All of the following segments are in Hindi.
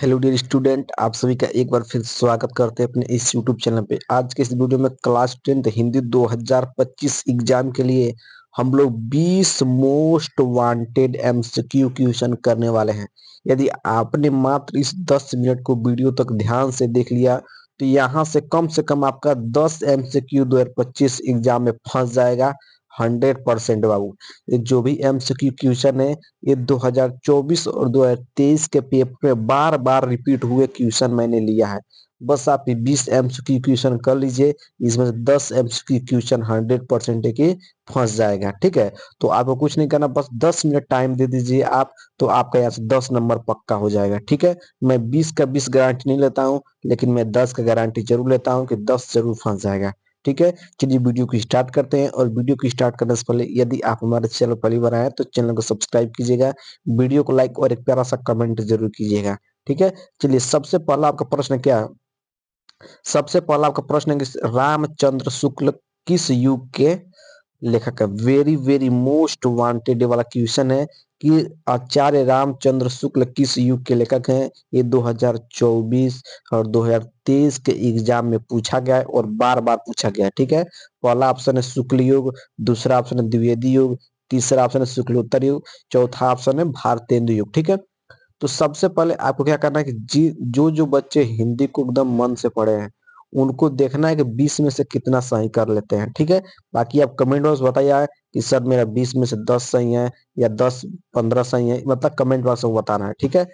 हेलो डियर स्टूडेंट, आप सभी का एक बार फिर स्वागत करते हैं अपने इस यूट्यूब चैनल पे। आज के इस वीडियो में क्लास 10th हिंदी 2025 एग्जाम के लिए हम लोग 20 मोस्ट वांटेड एमसीक्यू क्वेश्चन करने वाले हैं। यदि आपने मात्र इस 10 मिनट को वीडियो तक ध्यान से देख लिया तो यहाँ से कम आपका 10 एमसीक्यू 2025 एग्जाम में फंस जाएगा 100% बाबू। ये जो भी एमसीक्यू क्वेश्चन है ये 2024 और 2023 के पेपर में बार बार रिपीट हुए क्वेश्चन मैंने लिया है। बस आप ये 20 एमसीक्यू क्वेश्चन कर लीजिए, इसमें से 10 एमसीक्यू क्वेश्चन 100% के फंस जाएगा। ठीक है, तो आपको कुछ नहीं करना, बस 10 मिनट टाइम दे दीजिए आप, तो आपका यहाँ से 10 नंबर पक्का हो जाएगा। ठीक है, मैं 20 का 20 गारंटी नहीं लेता हूँ, लेकिन मैं 10 का गारंटी जरूर लेता हूँ कि 10 जरूर फंस जाएगा। ठीक है, चलिए वीडियो को स्टार्ट करते हैं। और वीडियो को स्टार्ट करने से पहले यदि आप हमारे चैनल पहली बार आए हैं तो चैनल को सब्सक्राइब कीजिएगा, वीडियो को लाइक और एक प्यारा सा कमेंट जरूर कीजिएगा। ठीक है, चलिए सबसे पहला आपका प्रश्न क्या है। सबसे पहला आपका प्रश्न है कि रामचंद्र शुक्ल किस युग के लेखक है। वेरी वेरी मोस्ट वांटेड वाला क्वेश्चन है कि आचार्य रामचंद्र शुक्ल किस युग के लेखक हैं। ये 2024 और 2023 के एग्जाम में पूछा गया है और बार बार पूछा गया है। ठीक है, पहला ऑप्शन है शुक्ल युग, दूसरा ऑप्शन है द्विवेदी युग, तीसरा ऑप्शन है शुक्लोत्तर युग, चौथा ऑप्शन है भारतेंदु युग। ठीक है, तो सबसे पहले आपको क्या करना है कि जो जो बच्चे हिंदी को एकदम मन से पढ़े हैं उनको देखना है कि 20 में से कितना सही कर लेते हैं। ठीक है, बाकी आप कमेंट बॉक्स बताइए कि सर मेरा 20 में से 10 सही है या 10 15 सही है, मतलब कमेंट बॉक्स में बताना है। ठीक है,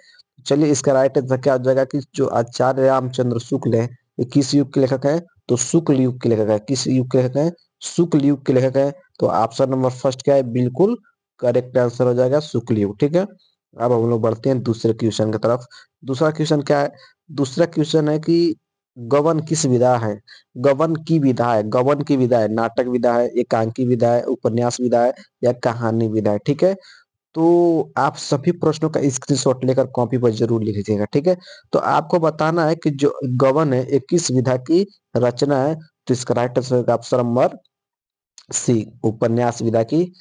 चलिए इसका राइट आंसर क्या हो जाएगा कि जो आचार्य रामचंद्र शुक्ल है ये किस युग के लेखक है, तो शुक्ल युग के लेखक है। किस युग के लेखक है, शुक्ल युग के लेखक है। तो ऑप्शन नंबर फर्स्ट क्या है, बिल्कुल करेक्ट आंसर हो जाएगा शुक्ल युग। ठीक है, अब हम लोग बढ़ते हैं दूसरे क्वेश्चन की तरफ। दूसरा क्वेश्चन क्या है, दूसरा क्वेश्चन है कि गबन किस विधा है। गबन की विधा है, गबन की विधा है, नाटक विधा है, एकांकी विधा है, उपन्यास विधा है या कहानी विधा है। ठीक है, तो आप सभी प्रश्नों का स्क्रीनशॉट लेकर कॉपी पर जरूर लिख लीजिएगा। ठीक है, तो आपको बताना है कि जो गबन है ये किस विधा की रचना है। तो इसका right answer option number C, उपन्यास विधा की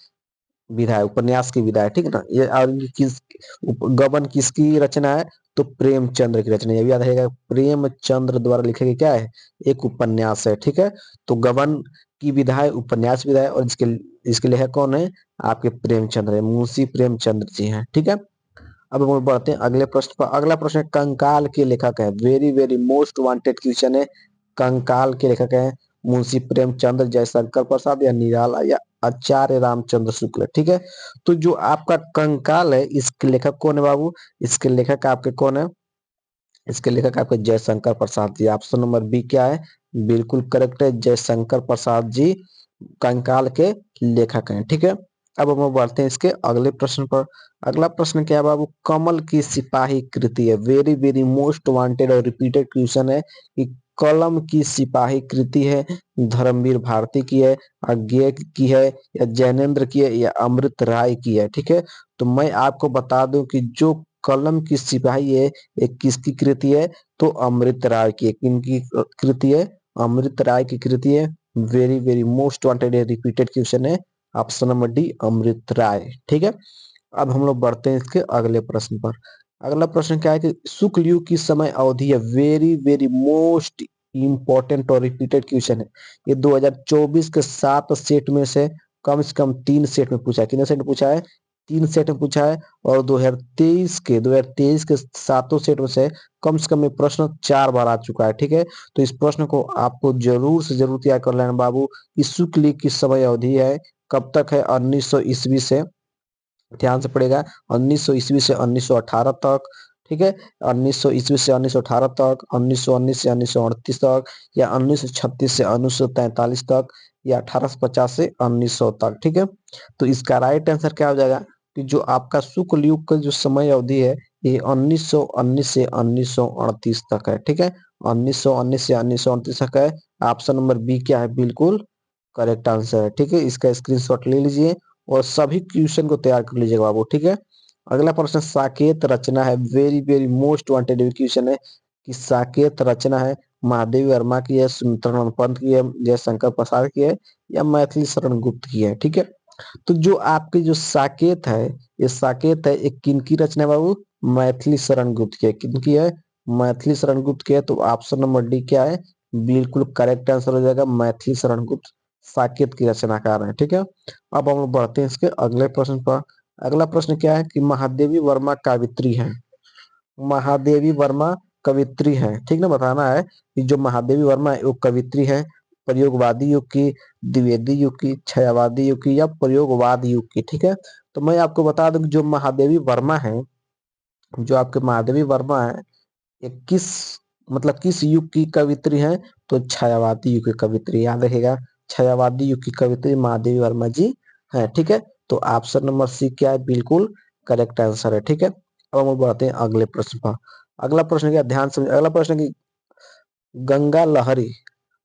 विधा है, उपन्यास की विधा है। ठीक है ना, ये और ये गबन किसकी रचना है, तो प्रेमचंद्र की रचना है। ये भी याद रहेगा, प्रेमचंद्र द्वारा लिखे गए क्या है, एक उपन्यास है। ठीक है, तो गबन की विधा है, उपन्यास विधा है, और इसके इसके लेखक कौन है, आपके प्रेमचंद्र है, मुंशी प्रेमचंद्र जी हैं। ठीक है, अब हम बढ़ते हैं अगले प्रश्न पर। अगला प्रश्न है कंकाल के लेखक है। Very very most wanted question है, कंकाल के लेखक है मुंशी प्रेमचंद्र, जयशंकर प्रसाद या निराला या आचार्य रामचंद्र शुक्ल। ठीक है, तो जो आपका कंकाल है इसके लेखक कौन है बाबू, इसके लेखक आपके कौन है, इसके लेखक आपके Jaishankar Prasad ji. Option number B क्या है, बिल्कुल करेक्ट है, जयशंकर प्रसाद जी कंकाल के लेखक हैं। ठीक है, अब हम बढ़ते हैं इसके अगले प्रश्न पर। अगला प्रश्न क्या है बाबू, कमल की सिपाही कृति है। वेरी वेरी मोस्ट वांटेड और रिपीटेड क्वेश्चन है कि कलम की सिपाही कृति है धर्मवीर भारती की है, अज्ञेय की है या जैनेन्द्र की है या अमृत राय की है। ठीक है, तो मैं आपको बता दूं कि जो कलम की सिपाही है एक किसकी कृति है, तो अमृत राय की। किनकी कृति है, अमृत राय की कृति है। Very very most wanted repeated question है, ऑप्शन नंबर डी अमृत राय। ठीक है, अब हम लोग बढ़ते हैं इसके अगले प्रश्न पर। अगला प्रश्न क्या है कि शुक्ल युग की समय अवधि है। वेरी वेरी मोस्ट इंपॉर्टेंट और रिपीटेड क्वेश्चन है। ये 2024 के 7 सेट में से कम 3 सेट में पूछा है। कितने सेट में पूछा है, 3 सेट में पूछा है। और 2023 के सातों सेट में से कम ये प्रश्न 4 बार आ चुका है। ठीक है, तो इस प्रश्न को आपको जरूर से जरूर तैयार कर लेना बाबू। इस शुक्ल युग की समय अवधि है, कब तक है, 1900 ईस्वी से, ध्यान से पड़ेगा, 1900 ईस्वी से 1918 तक। ठीक है, 1900 ईस्वी से 1918 तक, 1919 से 1938 तक, या 1936 से 1943 तक, या 1850 से 1900 तक। ठीक है, तो इसका राइट आंसर क्या हो जाएगा कि जो आपका शुक्ल युग का जो समय अवधि है ये 1919 से 1938 तक है। ठीक है, 1919 से 1938 तक है। ऑप्शन नंबर बी क्या है, बिल्कुल करेक्ट आंसर है। ठीक है, इसका स्क्रीनशॉट ले लीजिए और सभी क्वेश्चन को तैयार कर लीजिएगा बाबू। ठीक है, अगला प्रश्न साकेत रचना है। Very very most wanted question है कि साकेत रचना है महादेवी वर्मा की है, सुमित्रानंद पंत की है, जयशंकर प्रसाद की है या मैथिली शरण गुप्त की है। ठीक है, तो जो आपकी जो साकेत है, ये साकेत है एक किनकी रचना है बाबू, मैथिली शरण गुप्त की है। किनकी है? मैथिली शरण गुप्त की है। तो ऑप्शन नंबर डी क्या है? बिल्कुल करेक्ट आंसर हो जाएगा, मैथिली शरण गुप्त साकेत की रचनाकार है। ठीक है, अब हम लोग बढ़ते हैं इसके अगले प्रश्न पर। अगला प्रश्न क्या है कि महादेवी वर्मा कावित्री है। महादेवी वर्मा कवित्री है, ठीक ना, बताना है कि जो महादेवी वर्मा है वो कवित्री है, प्रयोगवादी युग की, द्विवेदी युग की, छायावादी युग की या प्रयोगवाद युग की। ठीक है, तो मैं आपको बता दूं कि जो महादेवी वर्मा है, जो आपके महादेवी वर्मा है, ये किस मतलब किस युग की कवित्री है? तो छायावादी युग की कवित्री, याद रखेगा, छायावादी युग की कवित्री महादेवी वर्मा जी है। ठीक है, तो ऑप्शन नंबर सी क्या है? बिल्कुल करेक्ट आंसर है। ठीक है, अब हम बढ़ते हैं अगले प्रश्न पर। अगला प्रश्न क्या, ध्यान से अगला प्रश्न की गंगा लहरी,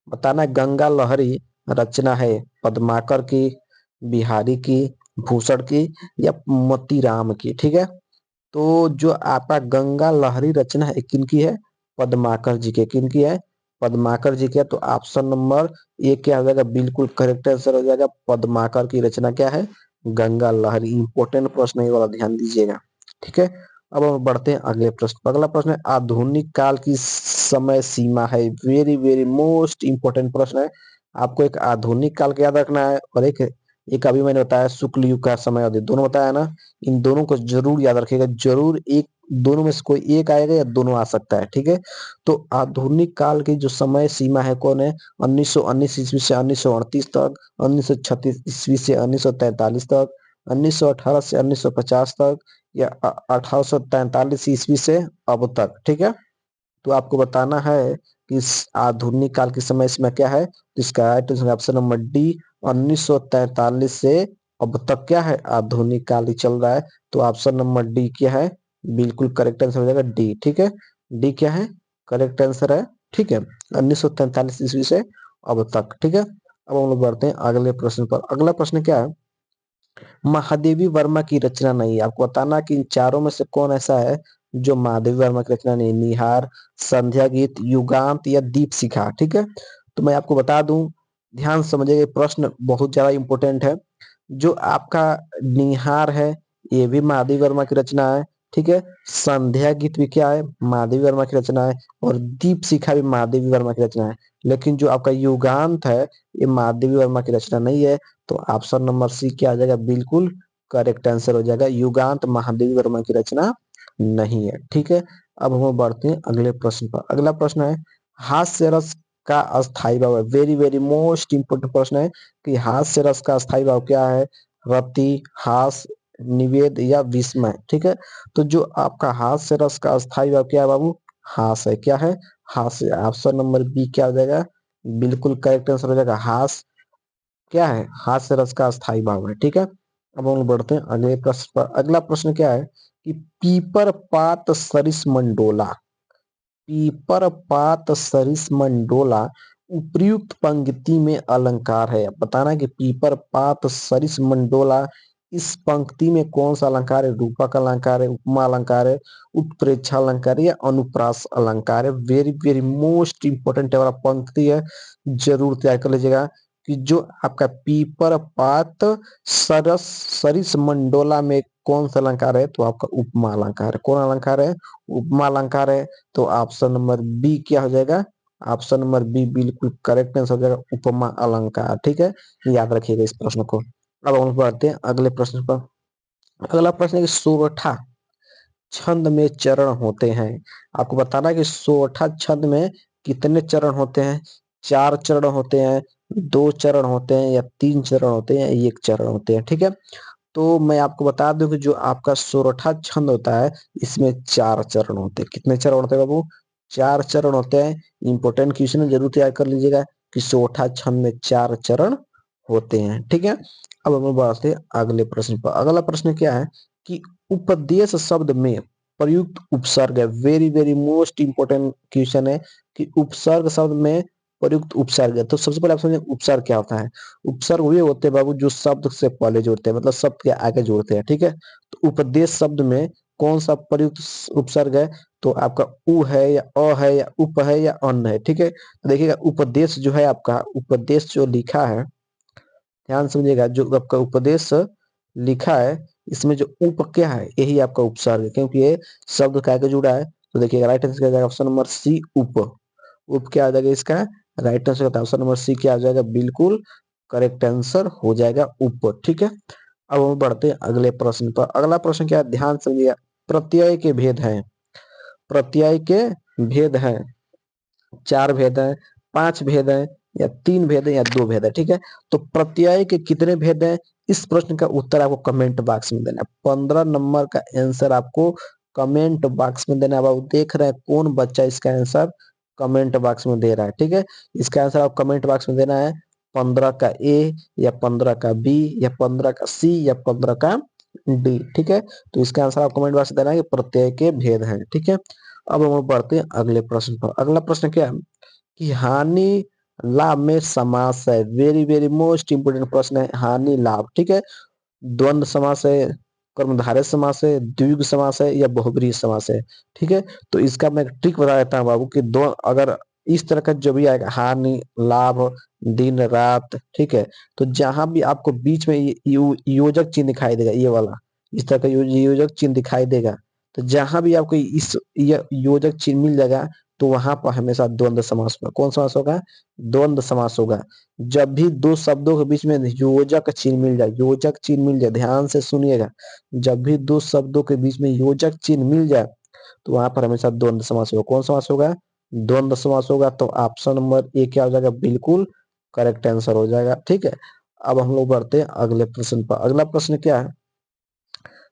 बताना है गंगा लहरी रचना है पद्माकर की, बिहारी की, भूषण की या मोतीराम की। ठीक है, तो जो आपका गंगा लहरी रचना है किनकी है? पद्माकर जी के। किनकी है? पद्माकर जी के। तो ऑप्शन नंबर ए क्या हो जाएगा? बिल्कुल करेक्ट आंसर हो जाएगा, पद्माकर की रचना क्या है? गंगा लहरी। इंपॉर्टेंट प्रश्न है ये वाला, ध्यान दीजिएगा। ठीक है, अब हम बढ़ते हैं अगले प्रश्न पर। अगला प्रश्न है आधुनिक काल की समय सीमा है। वेरी वेरी मोस्ट इंपॉर्टेंट प्रश्न है। आपको एक आधुनिक काल का याद रखना है और एक एक अभी मैंने बताया शुक्ल युग का समय अवधि, दोनों बताया ना, इन दोनों को जरूर याद रखिएगा, जरूर एक दोनों में से कोई एक आएगा या दोनों आ सकता है। ठीक है, तो आधुनिक काल की जो समय सीमा है कौन है? 1919 ईस्वी से 1938 तक, 1936 ईस्वी से 1943 तक, 1918 से 1950 तक या 1843 ईस्वी से अब तक। ठीक है, तो आपको बताना है कि इस आधुनिक काल की समय सीमा क्या है। तो इसका right answer option number D, 1943 से अब तक क्या है? आधुनिक काल ही चल रहा है। तो ऑप्शन नंबर डी क्या है? बिल्कुल करेक्ट आंसर हो जाएगा डी। ठीक है, डी क्या है? करेक्ट आंसर है। ठीक है, 1943 ईस्वी से अब तक। ठीक है, अब हम लोग बढ़ते हैं अगले प्रश्न पर। अगला प्रश्न क्या है? महादेवी वर्मा की रचना नहीं है। आपको बताना कि इन चारों में से कौन ऐसा है जो महादेवी वर्मा की रचना नहीं? निहार, संध्या गीत, युगांत या दीप शिखा। ठीक है, तो मैं आपको बता दूं, ध्यान से समझिए, प्रश्न बहुत ज्यादा इंपॉर्टेंट है। जो आपका निहार है ये भी महादेवी वर्मा की रचना है। ठीक है, संध्या गीत भी क्या है? महादेवी वर्मा की रचना है। और दीप शिखा भी महादेवी वर्मा की रचना है। लेकिन जो आपका युगांत है ये महादेवी वर्मा की रचना नहीं है। तो ऑप्शन नंबर सी क्या आ जाएगा? बिल्कुल करेक्ट आंसर हो जाएगा, युगांत महादेवी वर्मा की रचना नहीं है। ठीक है, अब हम बढ़ते हैं अगले प्रश्न पर। अगला प्रश्न है हास्य रस का अस्थाई भाव है। वेरी वेरी मोस्ट इंपोर्टेंट प्रश्न है कि हास्य रस का अस्थाई भाव क्या है? रति, हास, निवेद या विस्मय। ठीक है, तो जो आपका हास्य रस का अस्थाई भाव क्या है बाबू? हास है। क्या है? हास है। ऑप्शन नंबर बी क्या हो जाएगा? बिल्कुल करेक्ट आंसर हो जाएगा हास। क्या है? हास्य रस का अस्थाई भाव है। ठीक है, अब हम लोग बढ़ते हैं अगले प्रश्न पर। अगला प्रश्न क्या है कि पीपर पात सरिस मंडोला, पीपर पात सरिस मंडोला उपर्युक्त पंक्ति में अलंकार है। बताना कि पीपर पात सरिस मंडोला इस पंक्ति में कौन सा अलंकार है? रूपक अलंकार है, उपमा अलंकार है, उत्प्रेक्षा अलंकार है या अनुप्रास अलंकार है? वेरी वेरी मोस्ट इंपोर्टेंट वाला पंक्ति है, जरूर तैयार कर लीजिएगा कि जो आपका पीपर पात सरस सरिस मंडोला में कौन सा अलंकार है? तो आपका उपमा अलंकार है। कौन अलंकार है? उपमा अलंकार है। तो ऑप्शन नंबर बी क्या हो जाएगा? ऑप्शन नंबर बी बिल्कुल करेक्ट आंसर हो जाएगा, उपमा अलंकार। ठीक है, याद रखिएगा इस प्रश्न को। अब हम बढ़ते हैं अगले प्रश्न पर। अगला प्रश्न है कि सोरठा छंद में चरण होते हैं। आपको बताना है कि सोरठा छंद में कितने चरण होते हैं? 4 चरण होते हैं, 2 चरण होते हैं या 3 चरण होते हैं, 1 चरण होते हैं। ठीक है, तो मैं आपको बता दूं कि जो आपका सोरठा छंद होता है इसमें 4 चरण होते हैं। कितने चरण होते हैं बाबू? 4 चरण होते हैं। इंपॉर्टेंट क्वेश्चन जरूर तैयार कर लीजिएगा कि सोरठा छंद में 4 चरण होते हैं। ठीक है, अब हम बढ़ते हैं अगले प्रश्न पर। अगला प्रश्न क्या है कि उपदेश शब्द में प्रयुक्त उपसर्ग है। Very very most important question है कि उपसर्ग शब्द में प्रयुक्त उपसर्ग है। तो सबसे पहले आप समझे उपसर्ग क्या होता है। उपसर्ग वे होते हैं बाबू जो शब्द से पहले जोड़ते हैं, मतलब शब्द के आगे जोड़ते हैं। ठीक है, तो उपदेश शब्द में कौन सा प्रयुक्त उपसर्ग है? तो आपका उ है या अ है या उप है या अन्न है। ठीक है, तो देखिएगा उपदेश जो है, आपका उपदेश जो लिखा है, ध्यान समझिएगा, जो आपका उपदेश लिखा है इसमें जो उप क्या है, यही आपका उपसर्ग है, क्योंकि ये शब्द क्या जुड़ा है। तो देखिए राइट आंसर क्या हो जाएगा, ऑप्शन नंबर सी उप। उप क्या आ जाएगा इसका, राइट आंसर होता है ऑप्शन नंबर सी क्या आ जाएगा, बिल्कुल करेक्ट आंसर हो जाएगा उप। ठीक है, अब हम बढ़ते हैं अगले प्रश्न पर। अगला प्रश्न क्या है, ध्यान समझिए। प्रत्यय के भेद हैं, प्रत्यय के भेद हैं, 4 भेद हैं, 5 भेद हैं, या 3 भेद है, या 2 भेद है। ठीक है, तो प्रत्यय के कितने भेद हैं, इस प्रश्न का उत्तर आपको कमेंट बॉक्स में देना है। 15 नंबर का आंसर आपको कमेंट बॉक्स में देना है। अब देख रहे हैं कौन बच्चा इसका आंसर कमेंट बॉक्स में दे रहा है। ठीक है, इसका आंसर आप कमेंट बॉक्स में देना है। 15 का ए, या 15 का बी, या 15 का सी, या 15 का डी। ठीक है, तो इसका आंसर आप कमेंट बॉक्स में देना है कि प्रत्यय के भेद हैं। ठीक है, अब हम बढ़ते हैं अगले प्रश्न पर। अगला प्रश्न क्या है कि हानि लाभ में समास है। वेरी वेरी मोस्ट इंपोर्टेंट प्रश्न है, हानि लाभ। ठीक है, द्वंद्व समास है, कर्मधारय समास है, द्विगु समास है, या बहुब्रीहि समास है। ठीक है, तो इसका मैं एक ट्रिक बता देता हूँ बाबू कि दो अगर इस तरह का जो भी आएगा, हानि लाभ दिन रात, ठीक है, तो जहां भी आपको बीच में योजक चिन्ह दिखाई देगा, ये वाला इस तरह का योजक चिन्ह दिखाई देगा, तो जहां भी आपको इस योजक चिन्ह मिल जाएगा, तो वहां पर हमेशा द्वंद्व समास होगा। कौन समास होगा, द्वंद्व समास होगा। जब भी दो शब्दों के बीच में योजक चिन्ह मिल जाए, योजक चिन्ह मिल जाए, ध्यान से सुनिएगा, जब भी दो शब्दों के बीच में योजक चिन्ह मिल जाए, तो वहां पर हमेशा द्वंद्व समास होगा। कौन समास होगा, द्वंद्व समास होगा। तो ऑप्शन नंबर ए क्या हो जाएगा, बिल्कुल करेक्ट आंसर हो जाएगा। ठीक है, अब हम लोग बढ़ते हैं अगले प्रश्न पर। अगला प्रश्न क्या है,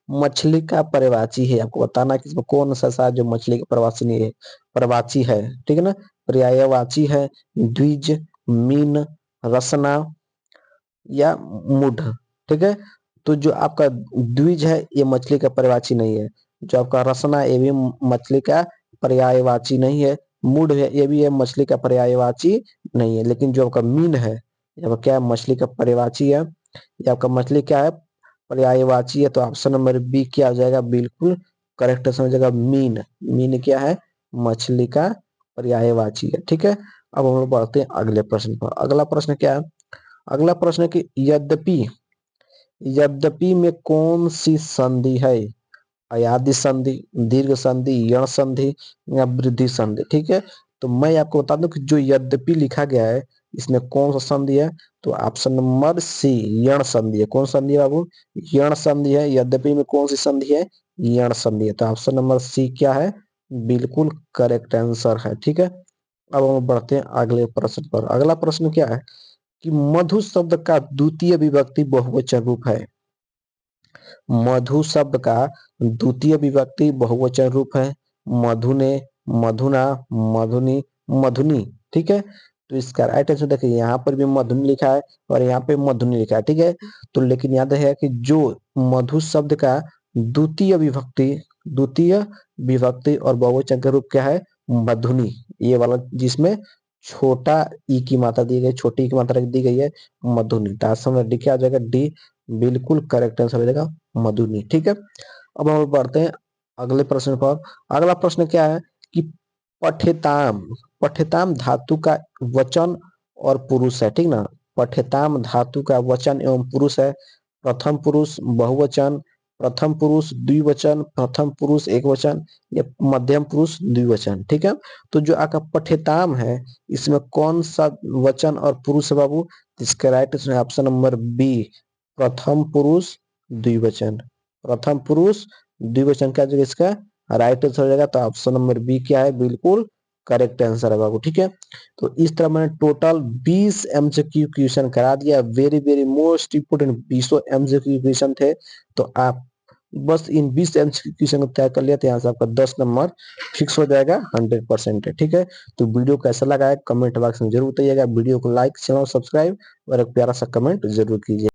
मछली का पर्यायवाची है। आपको बताना है कि इसमें कौन सा सा जो मछली का पर्यायवाची नहीं है, पर्यायवाची है। ठीक है ना, पर्यायवाची है द्विज, मीन, रसना, या मूढ़। ठीक है, तो जो आपका द्विज है ये मछली का पर्यायवाची नहीं है। जो आपका रसना ये भी मछली का पर्यायवाची नहीं है। मूढ़ है ये भी है मछली का पर्यायवाची नहीं है। लेकिन जो आपका मीन है, ये आपका क्या है, मछली का पर्यायवाची है। ये आपका मछली क्या है, पर्यायवाची है। तो ऑप्शन नंबर बी क्या हो जाएगा, बिल्कुल करेक्ट आंसर हो जाएगा मीन। मीन क्या है, मछली का पर्यायवाची है। ठीक है, अब हम लोग बढ़ते हैं अगले प्रश्न पर। अगला प्रश्न क्या है, अगला प्रश्न है कि यद्यपि, यद्यपि में कौन सी संधि है, अयादि संधि, दीर्घ संधि, यण संधि, या वृद्धि संधि। ठीक है, तो मैं आपको बता दूं कि जो यद्यपि लिखा गया है इसमें कौन सा संधि है, तो ऑप्शन नंबर सी यण संधि है। कौन संधि है बाबू, यण संधि है। यद्यपि में कौन सी संधि है, यण संधि है। तो ऑप्शन नंबर सी क्या है, बिल्कुल करेक्ट आंसर है। ठीक है, अब हम बढ़ते हैं अगले प्रश्न पर। अगला प्रश्न क्या है कि मधु शब्द का द्वितीय विभक्ति बहुवचन रूप है। मधु शब्द का द्वितीय विभक्ति बहुवचन रूप है मधुने, मधुना, मधुनी, मधुनी। ठीक है, तो इसका राइट आंसर देखिए, यहाँ पर भी मधुनी लिखा है और यहाँ पे मधुनी लिखा है। ठीक है, तो लेकिन याद है कि जो मधु शब्द का द्वितीय विभक्ति, द्वितीय विभक्ति और बहुवचन का रूप क्या है, मधुनी, ये वाला जिसमें छोटा ई की मात्रा दी गई, छोटी ई की मात्रा दी गई है, मधुनी। तो आंसर डी क्या आ जाएगा, डी बिल्कुल करेक्ट आंसर हो जाएगा मधुनी। ठीक है, अब हम बढ़ते हैं अगले प्रश्न पर। अगला प्रश्न क्या है कि पठ्यताम, पठ्यताम धातु का वचन और पुरुष है। ठीक ना, पठ्यताम धातु का वचन एवं पुरुष है प्रथम पुरुष बहुवचन, प्रथम पुरुष द्विवचन, प्रथम पुरुष एक वचन, या मध्यम पुरुष द्विवचन। ठीक है, तो जो आपका पठ्यताम है इसमें कौन सा वचन और पुरुष है बाबू, इसका राइट ऑप्शन नंबर बी प्रथम पुरुष द्विवचन। प्रथम पुरुष द्विवचन का जगह इसका राइट आंसर हो जाएगा। तो ऑप्शन नंबर बी क्या है, बिल्कुल करेक्ट आंसर है बाबू। ठीक है, तो इस तरह मैंने टोटल 20 एमसीक्यू क्वेश्चन करा दिया। Very very most important 20 MCQ question थे। तो आप बस इन 20 एमसीक्यू क्वेश्चन को तय कर लिया तो यहाँ से आपका 10 नंबर फिक्स हो जाएगा 100%। ठीक है, तो वीडियो कैसा लगा है कमेंट बॉक्स में जरूर बताइएगा। वीडियो को लाइक, चैनल सब्सक्राइब और एक प्यारा सा कमेंट जरूर कीजिए।